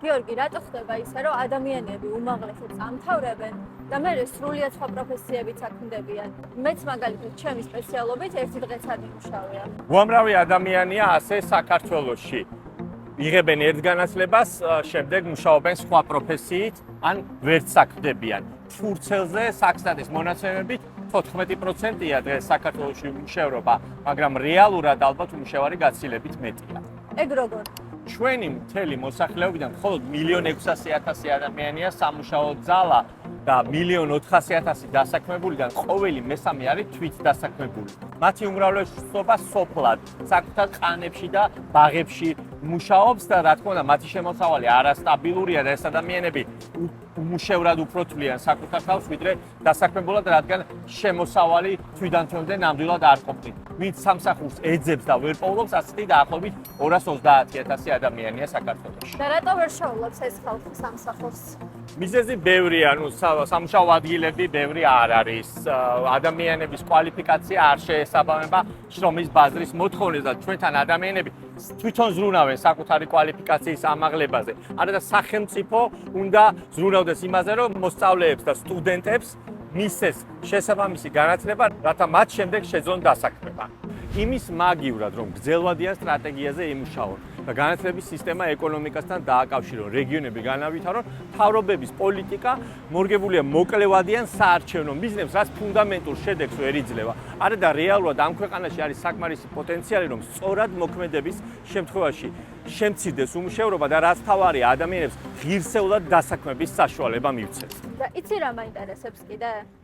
გიორგი, რატო ხდება ისე, რომ ადამიანები უმაღლესად წამთავრებენ და მერე სრულიად სხვა პროფესიებიც აქმდებიან? მეც მაგალითად ჩემი სპეციალობით ერთი დღეც არ მიმუშავია. უამრავი ადამიანია ასე საქართველოში. იღებენ ერთ განათლებას, შემდეგ მუშაობენ სხვა პროფესიით, ან ვერც საქმდებიან. ფურცელზე საქსტატის მონაცემებით 14%-ია დღეს საქართველოში უმუშევრობა, მაგრამ რეალურად ალბათ უმუშევარი გაცილებით მეტია. ეგ როგორ? ჩვენი მთელი მოსახლეობიდან მხოლოდ 1.600.000 ადამიანია სამუშაო ძალა და 1.400.000 დასაქმებულიდან ყოველი მესამე არის თვით დასაქმებული. მათი უმრავლესობა სოფლად, საკუთარ ყანებში და ბაღებში მუშაობს და რა თქმა უნდა, მათი შემოსავალი არასტაბილურია და ეს ადამიანები უმუშევრად უფრო თვლიან საკუთარ თავს, ვიდრე დასაქმებულად, რადგან შემოსავალი თვიდან თვემდე ნამდვილად არ ყოფნით. ვინც სამსახურს ეძებს და ვერ პოულობს, ასეთი დაახლოებით 230.000 ადამიანია საქართველოში. და რატო ვერ შეუძლებს ეს ხალხი სამსახურს? მიზეზი ბევრია, სამუშაო ადგილები ბევრი არ არის. ადამიანების კვალიფიკაცია არ შეესაბამება შრომის ბაზრის მოთხოვნებს და ჩვენთან ადამიანები თვითონ ზრუნავენ საკუთარი კვალიფიკაციის ამაღლებაზე. არა და სახელმწიფო უნდა ზრუნავდეს იმაზე, რომ მოსწავლეებს და სტუდენტებს მისცეს შესაბამისი განათლება, რათა მათ შემდეგ შეძლონ დასაქმება. იმის მაგივრად, რომ გრძელვადიან სტრატეგიაზე იმუშაონ და განათლების სისტემა ეკონომიკასთან დააკავშირონ, რეგიონები განავითარონ, მთავრობების პოლიტიკა მორგებულია მოკლევადიან საარჩევნო მიზნებს, რაც ფუნდამენტურ შედეგს ვერ იძლევა. არა და რეალურად ამ ქვეყანაში არის საკმარისი პოტენციალი, რომ სწორად მოქმედების შემთხვევაში შემცირდეს უმუშევრობა და რაც თავარია ადამიანებს ღირსეულად დასაქმების საშუალება მივცეს. და იცი რა მაინტერესებს კიდე?